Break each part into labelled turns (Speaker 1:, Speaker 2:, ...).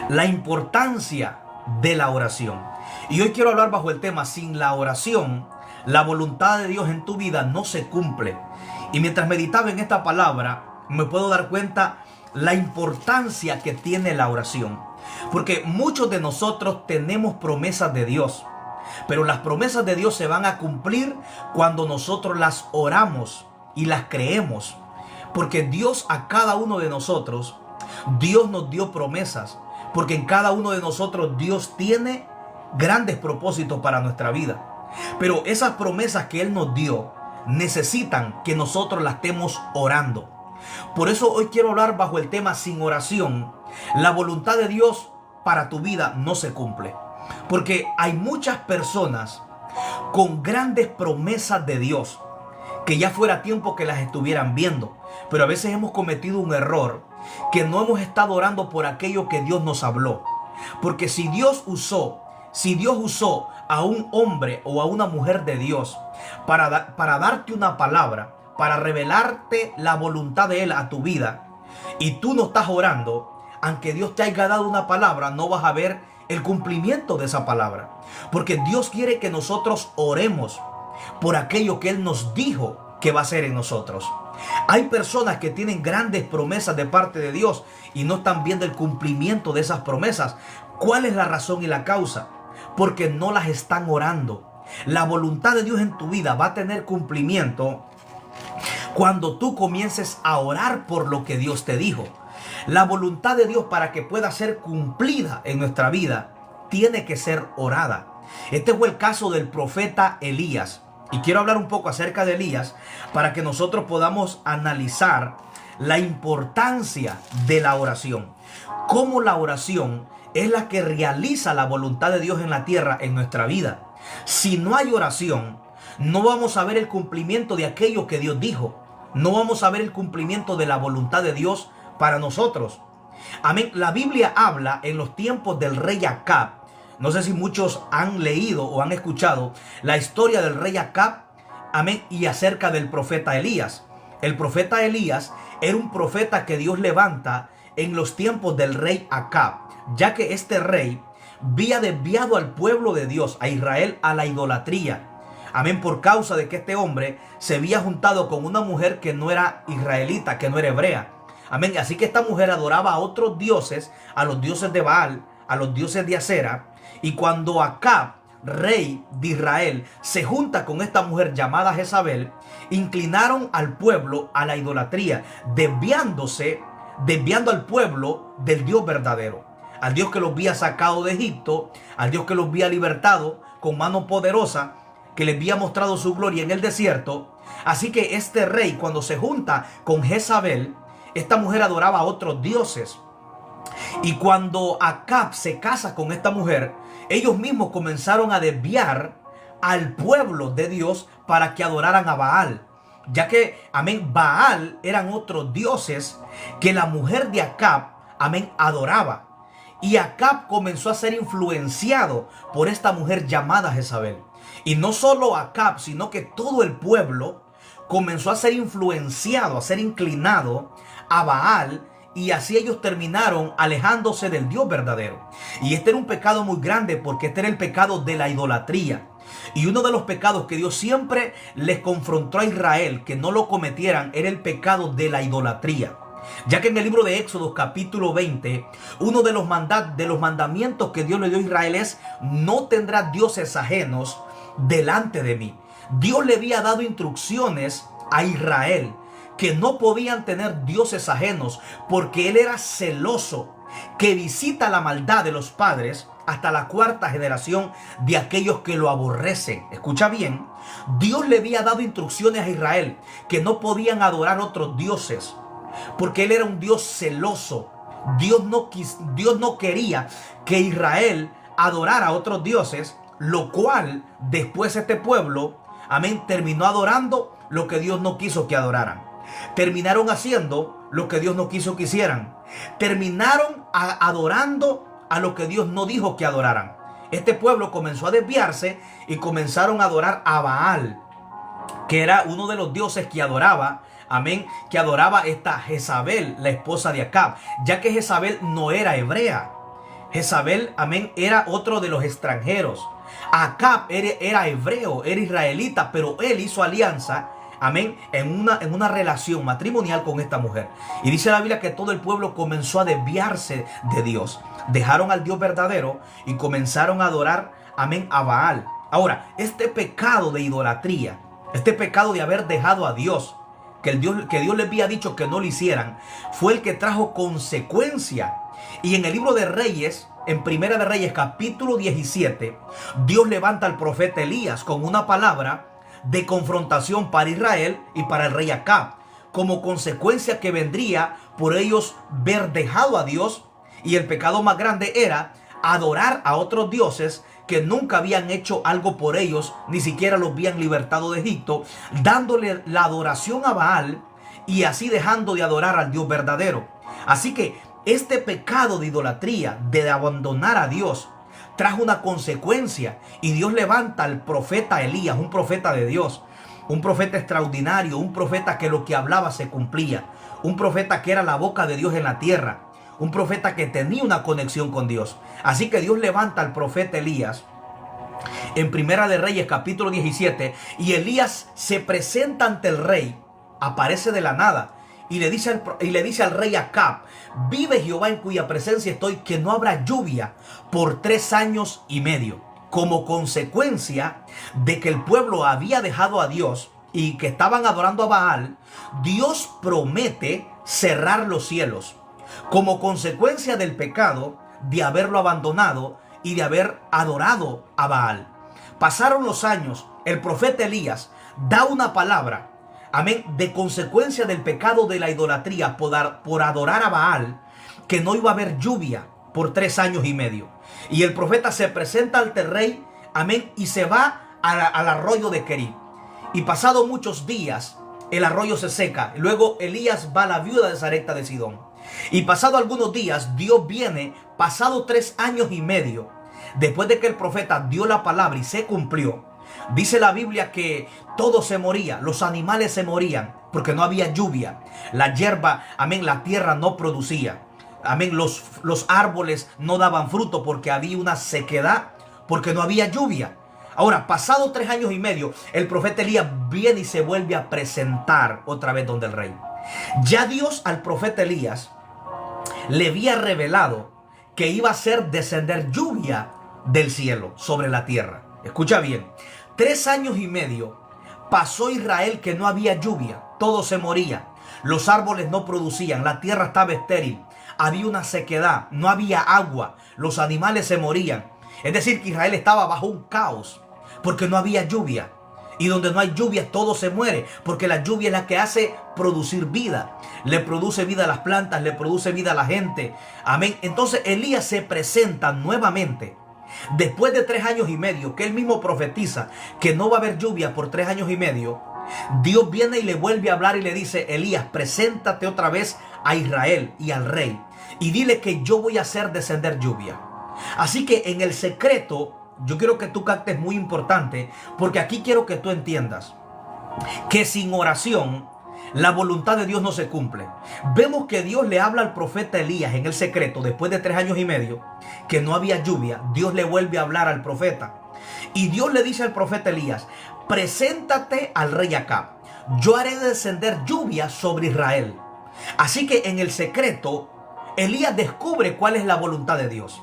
Speaker 1: La importancia de la oración. Y hoy quiero hablar bajo el tema: sin la oración, la voluntad de Dios en tu vida no se cumple. Y mientras meditaba en esta palabra, me puedo dar cuenta la importancia que tiene la oración. Porque muchos de nosotros tenemos promesas de Dios, pero las promesas de Dios se van a cumplir cuando nosotros las oramos y las creemos. Porque Dios, a cada uno de nosotros, Dios nos dio promesas. Porque en cada uno de nosotros Dios tiene grandes propósitos para nuestra vida. Pero esas promesas que Él nos dio necesitan que nosotros las estemos orando. Por eso hoy quiero hablar bajo el tema: sin oración, la voluntad de Dios para tu vida no se cumple. Porque hay muchas personas con grandes promesas de Dios que ya fuera tiempo que las estuvieran viendo. Pero a veces hemos cometido un error, que no hemos estado orando por aquello que Dios nos habló. Porque si Dios usó a un hombre o a una mujer de Dios para darte una palabra, para revelarte la voluntad de Él a tu vida, y tú no estás orando, aunque Dios te haya dado una palabra, no vas a ver el cumplimiento de esa palabra. Porque Dios quiere que nosotros oremos por aquello que Él nos dijo que va a hacer en nosotros. Hay personas que tienen grandes promesas de parte de Dios y no están viendo el cumplimiento de esas promesas. ¿Cuál es la razón y la causa? Porque no las están orando. La voluntad de Dios en tu vida va a tener cumplimiento cuando tú comiences a orar por lo que Dios te dijo. La voluntad de Dios, para que pueda ser cumplida en nuestra vida, tiene que ser orada. Este fue el caso del profeta Elías. Y quiero hablar un poco acerca de Elías para que nosotros podamos analizar la importancia de la oración. Cómo la oración es la que realiza la voluntad de Dios en la tierra, en nuestra vida. Si no hay oración, no vamos a ver el cumplimiento de aquello que Dios dijo. No vamos a ver el cumplimiento de la voluntad de Dios para nosotros. Amén. La Biblia habla en los tiempos del rey Acab. No sé si muchos han leído o han escuchado la historia del rey Acab, amén, y acerca del profeta Elías. El profeta Elías era un profeta que Dios levanta en los tiempos del rey Acab, ya que este rey había desviado al pueblo de Dios, a Israel, a la idolatría. Amén, por causa de que este hombre se había juntado con una mujer que no era israelita, que no era hebrea. Amén, así que esta mujer adoraba a otros dioses, a los dioses de Baal, a los dioses de Acera. Y cuando Acab, rey de Israel, se junta con esta mujer llamada Jezabel, inclinaron al pueblo a la idolatría, desviando al pueblo del Dios verdadero, al Dios que los había sacado de Egipto, al Dios que los había libertado con mano poderosa, que les había mostrado su gloria en el desierto. Así que este rey, cuando se junta con Jezabel, esta mujer adoraba a otros dioses. Y cuando Acab se casa con esta mujer, ellos mismos comenzaron a desviar al pueblo de Dios para que adoraran a Baal. Ya que, amén, Baal eran otros dioses que la mujer de Acab, amén, adoraba. Y Acab comenzó a ser influenciado por esta mujer llamada Jezabel. Y no solo Acab, sino que todo el pueblo comenzó a ser influenciado, a ser inclinado a Baal. Y así ellos terminaron alejándose del Dios verdadero. Y este era un pecado muy grande, porque este era el pecado de la idolatría. Y uno de los pecados que Dios siempre les confrontó a Israel que no lo cometieran era el pecado de la idolatría. Ya que en el libro de Éxodo capítulo 20, uno de los mandamientos que Dios le dio a Israel es: no tendrás dioses ajenos delante de mí. Dios le había dado instrucciones a Israel que no podían tener dioses ajenos, porque Él era celoso, que visita la maldad de los padres hasta la cuarta generación de aquellos que lo aborrecen. Escucha bien, Dios le había dado instrucciones a Israel que no podían adorar otros dioses, porque Él era un Dios celoso. Dios no quería que Israel adorara a otros dioses, lo cual después este pueblo, amén, terminó adorando lo que Dios no quiso que adoraran. Terminaron haciendo lo que Dios no quiso que hicieran. Terminaron adorando a lo que Dios no dijo que adoraran. Este pueblo comenzó a desviarse y comenzaron a adorar a Baal, que era uno de los dioses que adoraba amén, que adoraba esta Jezabel, la esposa de Acab, ya que Jezabel no era hebrea. Jezabel, amén, era otro de los extranjeros. Acab era hebreo, era israelita, pero él hizo alianza, amén, en una relación matrimonial con esta mujer. Y dice la Biblia que todo el pueblo comenzó a desviarse de Dios. Dejaron al Dios verdadero y comenzaron a adorar, amén, a Baal. Ahora, este pecado de idolatría, este pecado de haber dejado a Dios, que Dios les había dicho que no lo hicieran, fue el que trajo consecuencia. Y en el libro de Reyes, en Primera de Reyes, capítulo 17, Dios levanta al profeta Elías con una palabra de confrontación para Israel y para el rey Acab, como consecuencia que vendría por ellos ver dejado a Dios. Y el pecado más grande era adorar a otros dioses que nunca habían hecho algo por ellos, ni siquiera los habían libertado de Egipto, dándole la adoración a Baal y así dejando de adorar al Dios verdadero. Así que este pecado de idolatría, de abandonar a Dios, trajo una consecuencia, y Dios levanta al profeta Elías, un profeta de Dios, un profeta extraordinario, un profeta que lo que hablaba se cumplía, un profeta que era la boca de Dios en la tierra, un profeta que tenía una conexión con Dios. Así que Dios levanta al profeta Elías en Primera de Reyes capítulo 17, y Elías se presenta ante el rey, aparece de la nada y le dice al rey Acab: vive Jehová en cuya presencia estoy, que no habrá lluvia por 3 años y medio. Como consecuencia de que el pueblo había dejado a Dios y que estaban adorando a Baal, Dios promete cerrar los cielos como consecuencia del pecado de haberlo abandonado y de haber adorado a Baal. Pasaron los años, el profeta Elías da una palabra, amén, de consecuencia del pecado de la idolatría por adorar a Baal, que no iba a haber lluvia por 3 años y medio. Y el profeta se presenta ante el rey, amén, y se va al arroyo de Querib. Y pasado muchos días, el arroyo se seca. Luego Elías va a la viuda de Sarepta de Sidón. Y pasado algunos días, Dios viene, pasado 3 años y medio, después de que el profeta dio la palabra y se cumplió. Dice la Biblia que todo se moría, los animales se morían porque no había lluvia. La hierba, amén, la tierra no producía. Amén, los árboles no daban fruto porque había una sequedad, porque no había lluvia. Ahora, pasado 3 años y medio, el profeta Elías viene y se vuelve a presentar otra vez donde el rey. Ya Dios al profeta Elías le había revelado que iba a hacer descender lluvia del cielo sobre la tierra. Escucha bien, 3 años y medio pasó Israel que no había lluvia, todo se moría, los árboles no producían, la tierra estaba estéril, había una sequedad, no había agua, los animales se morían. Es decir, que Israel estaba bajo un caos porque no había lluvia. Y donde no hay lluvia todo se muere, porque la lluvia es la que hace producir vida. Le produce vida a las plantas, le produce vida a la gente. Amén. Entonces Elías se presenta nuevamente después de 3 años y medio, que él mismo profetiza que no va a haber lluvia por 3 años y medio. Dios viene y le vuelve a hablar y le dice: Elías, preséntate otra vez a Israel y al rey y dile que yo voy a hacer descender lluvia. Así que en el secreto, yo quiero que tú captes, muy importante, porque aquí quiero que tú entiendas que sin oración la voluntad de Dios no se cumple. Vemos que Dios le habla al profeta Elías en el secreto después de 3 años y medio que no había lluvia. Dios le vuelve a hablar al profeta y Dios le dice al profeta Elías: preséntate al rey Acab, yo haré descender lluvia sobre Israel. Así que en el secreto Elías descubre cuál es la voluntad de Dios.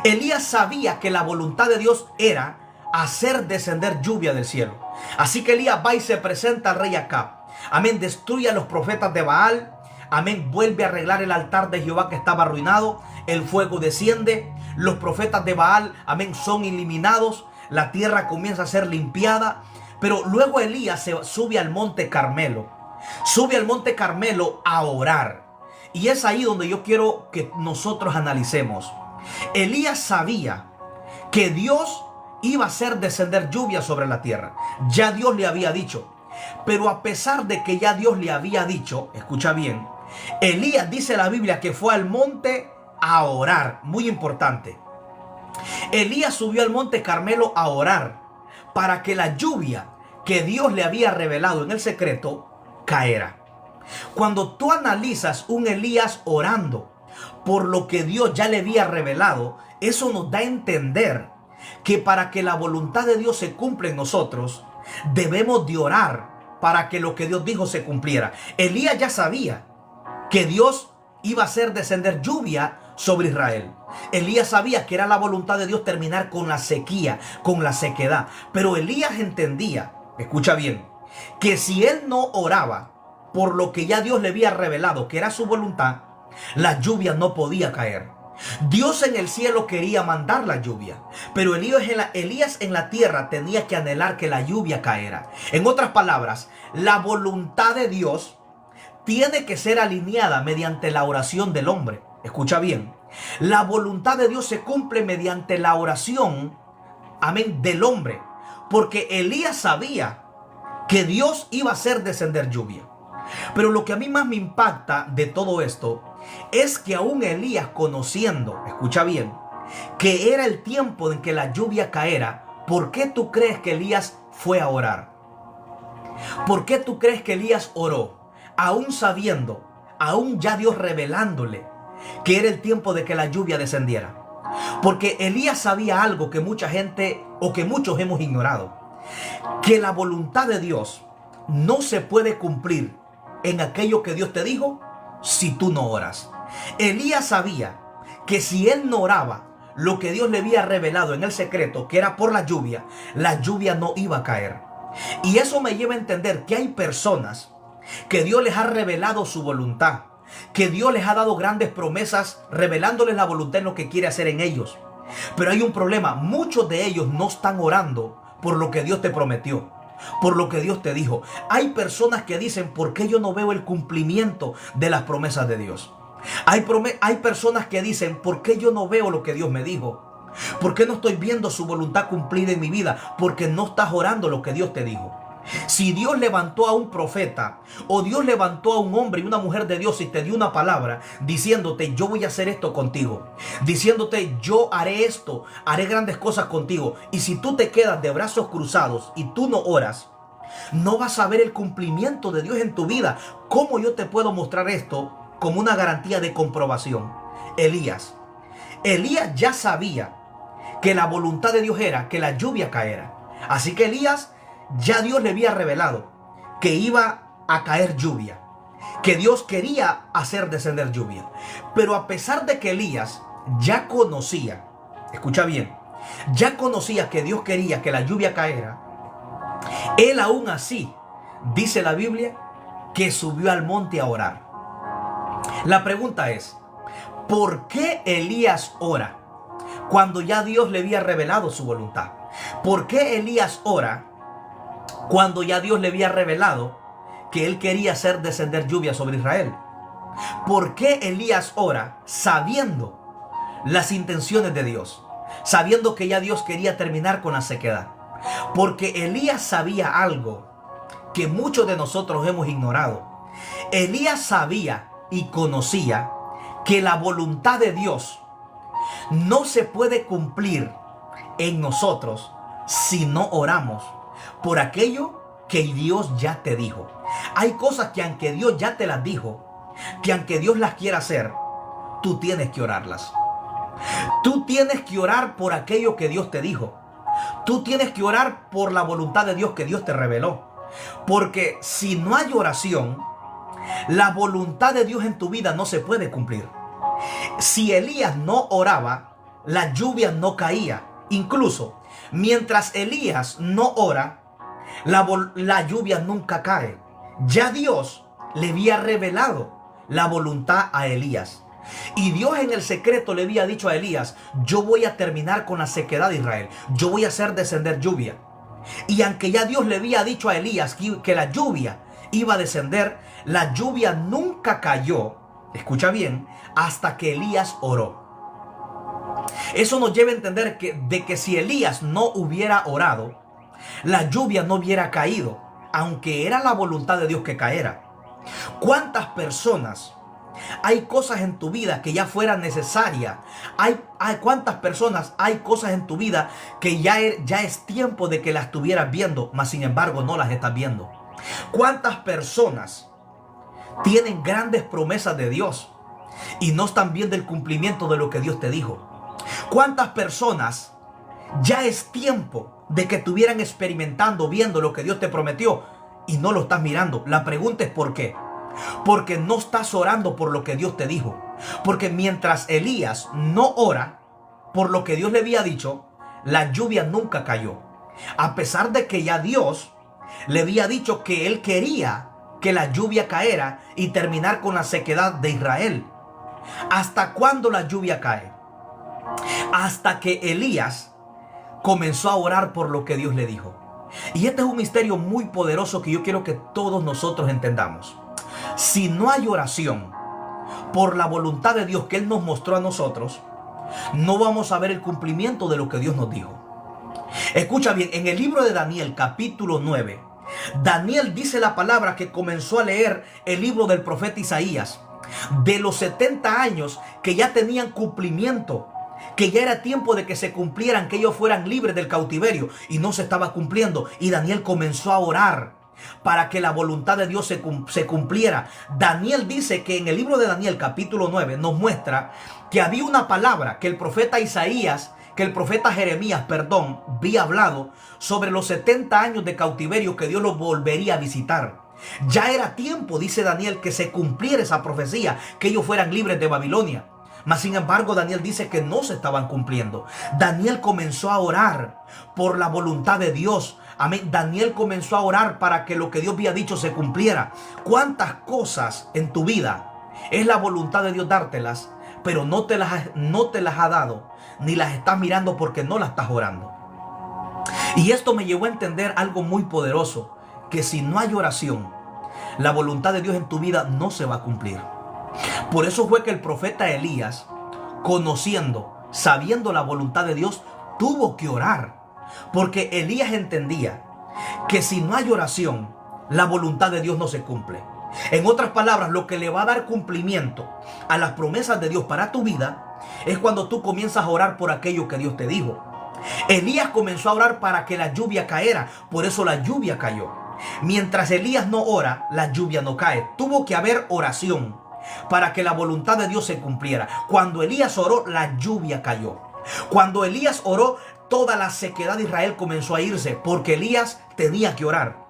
Speaker 1: Elías sabía que la voluntad de Dios era hacer descender lluvia del cielo. Así que Elías va y se presenta al rey Acab. Amén, destruye a los profetas de Baal. Amén, vuelve a arreglar el altar de Jehová que estaba arruinado. El fuego desciende. Los profetas de Baal, amén, son eliminados. La tierra comienza a ser limpiada. Pero luego Elías se sube al monte Carmelo. Sube al monte Carmelo a orar. Y es ahí donde yo quiero que nosotros analicemos. Elías sabía que Dios iba a hacer descender lluvia sobre la tierra. Ya Dios le había dicho. Pero a pesar de que ya Dios le había dicho, escucha bien, Elías, dice la Biblia, que fue al monte a orar. Muy importante. Elías subió al monte Carmelo a orar para que la lluvia que Dios le había revelado en el secreto caera. Cuando tú analizas un Elías orando por lo que Dios ya le había revelado, eso nos da a entender que para que la voluntad de Dios se cumpla en nosotros, debemos de orar para que lo que Dios dijo se cumpliera. Elías ya sabía que Dios iba a hacer descender lluvia sobre Israel. Elías sabía que era la voluntad de Dios terminar con la sequía, con la sequedad. Pero Elías entendía, escucha bien, que si él no oraba por lo que ya Dios le había revelado, que era su voluntad, la lluvia no podía caer. Dios en el cielo quería mandar la lluvia, pero Elías en la tierra tenía que anhelar que la lluvia caera. En otras palabras, la voluntad de Dios tiene que ser alineada mediante la oración del hombre. Escucha bien, la voluntad de Dios se cumple mediante la oración, amén, del hombre, porque Elías sabía que Dios iba a hacer descender lluvia. Pero lo que a mí más me impacta de todo esto es que aún Elías, conociendo, escucha bien, que era el tiempo en que la lluvia caera, ¿por qué tú crees que Elías fue a orar? ¿Por qué tú crees que Elías oró? Aún sabiendo, aún ya Dios revelándole que era el tiempo de que la lluvia descendiera. Porque Elías sabía algo que mucha gente o que muchos hemos ignorado, que la voluntad de Dios no se puede cumplir en aquello que Dios te dijo si tú no oras. Elías sabía que si él no oraba lo que Dios le había revelado en el secreto, que era por la lluvia no iba a caer. Y eso me lleva a entender que hay personas que Dios les ha revelado su voluntad, que Dios les ha dado grandes promesas, revelándoles la voluntad en lo que quiere hacer en ellos. Pero hay un problema, muchos de ellos no están orando por lo que Dios te prometió, por lo que Dios te dijo. Hay personas que dicen, ¿por qué yo no veo el cumplimiento de las promesas de Dios? Hay personas que dicen, ¿por qué yo no veo lo que Dios me dijo? ¿Por qué no estoy viendo su voluntad cumplida en mi vida? Porque no estás orando lo que Dios te dijo. Si Dios levantó a un profeta o Dios levantó a un hombre y una mujer de Dios y te dio una palabra diciéndote, yo voy a hacer esto contigo, diciéndote, yo haré esto, haré grandes cosas contigo, y si tú te quedas de brazos cruzados y tú no oras, no vas a ver el cumplimiento de Dios en tu vida. ¿Cómo yo te puedo mostrar esto como una garantía de comprobación? Elías ya sabía que la voluntad de Dios era que la lluvia caera. Así que Elías, ya Dios le había revelado que iba a caer lluvia, que Dios quería hacer descender lluvia. Pero a pesar de que Elías ya conocía, escucha bien, ya conocía que Dios quería que la lluvia caera, él aún así, dice la Biblia, que subió al monte a orar. La pregunta es, ¿por qué Elías ora cuando ya Dios le había revelado su voluntad? ¿Por qué Elías ora cuando ya Dios le había revelado que él quería hacer descender lluvia sobre Israel? ¿Por qué Elías ora sabiendo las intenciones de Dios? Sabiendo que ya Dios quería terminar con la sequedad. Porque Elías sabía algo que muchos de nosotros hemos ignorado. Elías sabía y conocía que la voluntad de Dios no se puede cumplir en nosotros si no oramos por aquello que Dios ya te dijo. Hay cosas que aunque Dios ya te las dijo, que aunque Dios las quiera hacer, tú tienes que orarlas. Tú tienes que orar por aquello que Dios te dijo. Tú tienes que orar por la voluntad de Dios que Dios te reveló. Porque si no hay oración, la voluntad de Dios en tu vida no se puede cumplir. Si Elías no oraba, la lluvia no caía. Incluso mientras Elías no ora, la lluvia nunca cae. Ya Dios le había revelado la voluntad a Elías. Y Dios en el secreto le había dicho a Elías, yo voy a terminar con la sequedad de Israel. Yo voy a hacer descender lluvia. Y aunque ya Dios le había dicho a Elías que la lluvia iba a descender, la lluvia nunca cayó, escucha bien, hasta que Elías oró. Eso nos lleva a entender que si Elías no hubiera orado, la lluvia no hubiera caído, aunque era la voluntad de Dios que caera. ¿Cuántas personas, hay cosas en tu vida que ya fuera necesaria? ¿Cuántas personas hay cosas en tu vida que ya es tiempo de que las estuvieras viendo, mas sin embargo no las estás viendo? ¿Cuántas personas tienen grandes promesas de Dios y no están viendo el cumplimiento de lo que Dios te dijo. ¿Cuántas personas ya es tiempo de que estuvieran experimentando, viendo lo que Dios te prometió y no lo estás mirando? La pregunta es ¿por qué? Porque no estás orando por lo que Dios te dijo. Porque mientras Elías no ora por lo que Dios le había dicho, la lluvia nunca cayó. A pesar de que ya Dios le había dicho que él quería que la lluvia caera y terminar con la sequedad de Israel. ¿Hasta cuándo la lluvia cae? Hasta que Elías comenzó a orar por lo que Dios le dijo. Y este es un misterio muy poderoso que yo quiero que todos nosotros entendamos. Si no hay oración por la voluntad de Dios que Él nos mostró a nosotros, no vamos a ver el cumplimiento de lo que Dios nos dijo. Escucha bien, en el libro de Daniel, capítulo 9, Daniel dice la palabra que comenzó a leer el libro del profeta Isaías, de los 70 años que ya tenían cumplimiento, que ya era tiempo de que se cumplieran, que ellos fueran libres del cautiverio, y no se estaba cumpliendo. Y Daniel comenzó a orar para que la voluntad de Dios se cumpliera. Daniel dice que en el libro de Daniel capítulo 9 nos muestra que había una palabra que el profeta Isaías, que el profeta Jeremías, había hablado sobre los 70 años de cautiverio que Dios los volvería a visitar. Ya era tiempo, dice Daniel, que se cumpliera esa profecía, que ellos fueran libres de Babilonia. Mas sin embargo, Daniel dice que no se estaban cumpliendo. Daniel comenzó a orar por la voluntad de Dios. Amén. Daniel comenzó a orar para que lo que Dios había dicho se cumpliera. ¿Cuántas cosas en tu vida es la voluntad de Dios dártelas, pero no te las ha dado, ni las estás mirando porque no las estás orando? Y esto me llevó a entender algo muy poderoso, que si no hay oración, la voluntad de Dios en tu vida no se va a cumplir. Por eso fue que el profeta Elías, sabiendo la voluntad de Dios, tuvo que orar. Porque Elías entendía que si no hay oración, la voluntad de Dios no se cumple. En otras palabras, lo que le va a dar cumplimiento a las promesas de Dios para tu vida es cuando tú comienzas a orar por aquello que Dios te dijo. Elías comenzó a orar para que la lluvia caera, por eso la lluvia cayó. Mientras Elías no ora, la lluvia no cae. Tuvo que haber oración para que la voluntad de Dios se cumpliera. Cuando Elías oró, la lluvia cayó. Cuando Elías oró, toda la sequedad de Israel comenzó a irse, porque Elías tenía que orar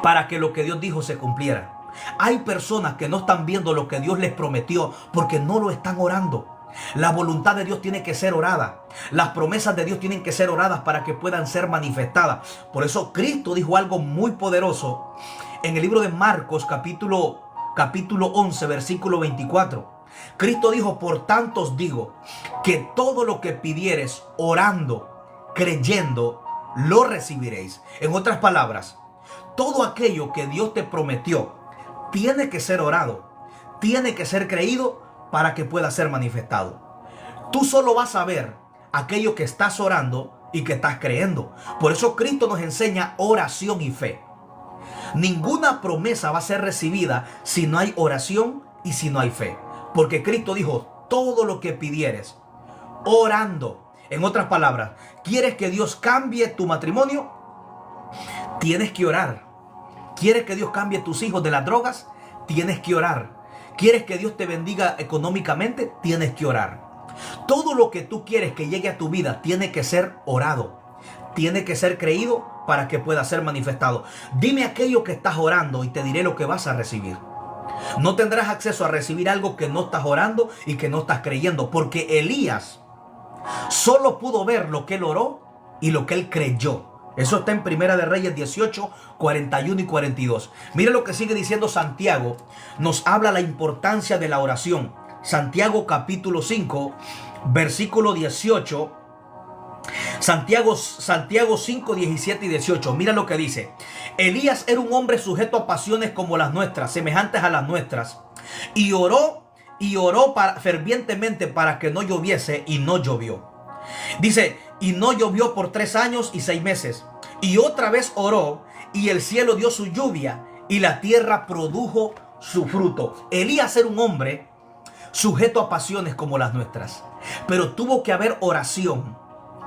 Speaker 1: para que lo que Dios dijo se cumpliera. Hay personas que no están viendo lo que Dios les prometió porque no lo están orando. La voluntad de Dios tiene que ser orada. Las promesas de Dios tienen que ser oradas para que puedan ser manifestadas. Por eso Cristo dijo algo muy poderoso en el libro de Marcos capítulo 11 versículo 24. Cristo dijo: por tanto os digo que todo lo que pidiereis orando, creyendo, lo recibiréis. En otras palabras, todo aquello que Dios te prometió tiene que ser orado, tiene que ser creído para que pueda ser manifestado. Tú solo vas a ver aquello que estás orando y que estás creyendo. Por eso Cristo nos enseña oración y fe. Ninguna promesa va a ser recibida si no hay oración y si no hay fe. Porque Cristo dijo: todo lo que pidieres orando. En otras palabras, ¿quieres que Dios cambie tu matrimonio? Tienes que orar. ¿Quieres que Dios cambie tus hijos de las drogas? Tienes que orar. ¿Quieres que Dios te bendiga económicamente? Tienes que orar. Todo lo que tú quieres que llegue a tu vida tiene que ser orado. Tiene que ser creído para que pueda ser manifestado. Dime aquello que estás orando y te diré lo que vas a recibir. No tendrás acceso a recibir algo que no estás orando y que no estás creyendo, porque Elías solo pudo ver lo que él oró y lo que él creyó. Eso está en Primera de Reyes 18, 41 y 42. Mira lo que sigue diciendo Santiago. Nos habla la importancia de la oración. Santiago capítulo 5, versículo 18. Santiago 5, 17 y 18. Mira lo que dice. Elías era un hombre sujeto a pasiones como las nuestras, semejantes a las nuestras. Y oró fervientemente para que no lloviese, y no llovió. Dice, y no llovió por 3 años y 6 meses. Y otra vez oró, y el cielo dio su lluvia, y la tierra produjo su fruto. Elías era un hombre sujeto a pasiones como las nuestras. Pero tuvo que haber oración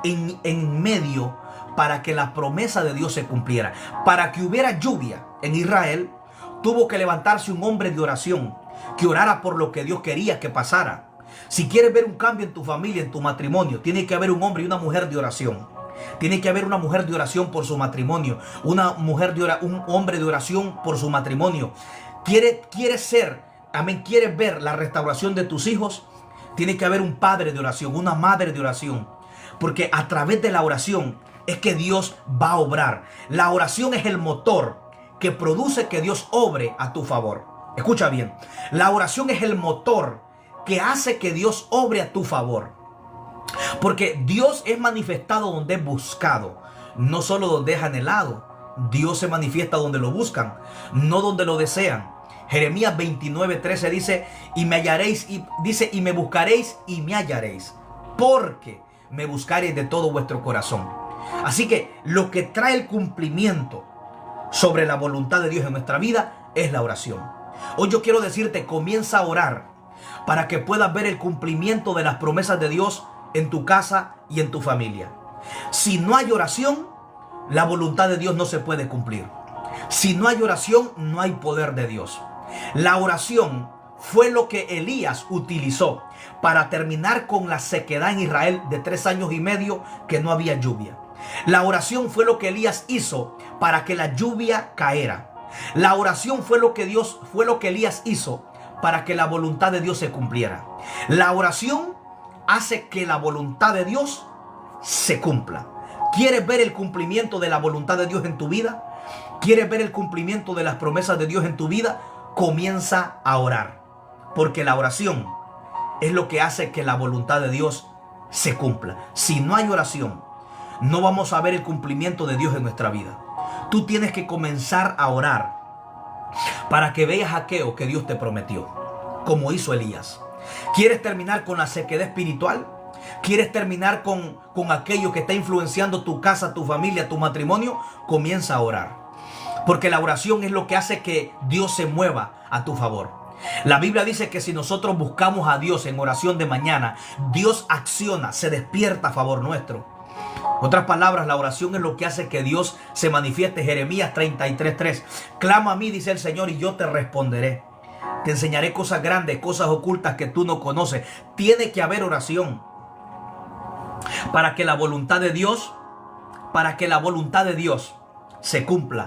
Speaker 1: en medio para que la promesa de Dios se cumpliera. Para que hubiera lluvia en Israel, tuvo que levantarse un hombre de oración que orara por lo que Dios quería que pasara. Si quieres ver un cambio en tu familia, en tu matrimonio, tiene que haber un hombre y una mujer de oración. Tiene que haber una mujer de oración por su matrimonio, un hombre de oración por su matrimonio. ¿Quieres ver la restauración de tus hijos? Tiene que haber un padre de oración, una madre de oración. Porque a través de la oración es que Dios va a obrar. La oración es el motor que produce que Dios obre a tu favor. Escucha bien, la oración es el motor que hace que Dios obre a tu favor. Porque Dios es manifestado donde es buscado, no solo donde es anhelado. Dios se manifiesta donde lo buscan, no donde lo desean. Jeremías 29:13 dice, y me hallaréis, y me buscaréis y me hallaréis, porque me buscaréis de todo vuestro corazón. Así que lo que trae el cumplimiento sobre la voluntad de Dios en nuestra vida es la oración. Hoy yo quiero decirte, comienza a orar para que puedas ver el cumplimiento de las promesas de Dios en tu casa y en tu familia. Si no hay oración, la voluntad de Dios no se puede cumplir. Si no hay oración, no hay poder de Dios. La oración fue lo que Elías utilizó para terminar con la sequedad en Israel de 3 años y medio que no había lluvia. La oración fue lo que Elías hizo para que la lluvia caera. La oración fue lo que Elías hizo para que la voluntad de Dios se cumpliera. La oración hace que la voluntad de Dios se cumpla. ¿Quieres ver el cumplimiento de la voluntad de Dios en tu vida? ¿Quieres ver el cumplimiento de las promesas de Dios en tu vida? Comienza a orar, porque la oración es lo que hace que la voluntad de Dios se cumpla. Si no hay oración, no vamos a ver el cumplimiento de Dios en nuestra vida. Tú tienes que comenzar a orar para que veas aquello que Dios te prometió, como hizo Elías. ¿Quieres terminar con la sequedad espiritual? ¿Quieres terminar con aquello que está influenciando tu casa, tu familia, tu matrimonio? Comienza a orar, porque la oración es lo que hace que Dios se mueva a tu favor. La Biblia dice que si nosotros buscamos a Dios en oración de mañana, Dios acciona, se despierta a favor nuestro. Otras palabras, la oración es lo que hace que Dios se manifieste. Jeremías 33:3. Clama a mí, dice el Señor, y yo te responderé. Te enseñaré cosas grandes, cosas ocultas que tú no conoces. Tiene que haber oración para que la voluntad de Dios se cumpla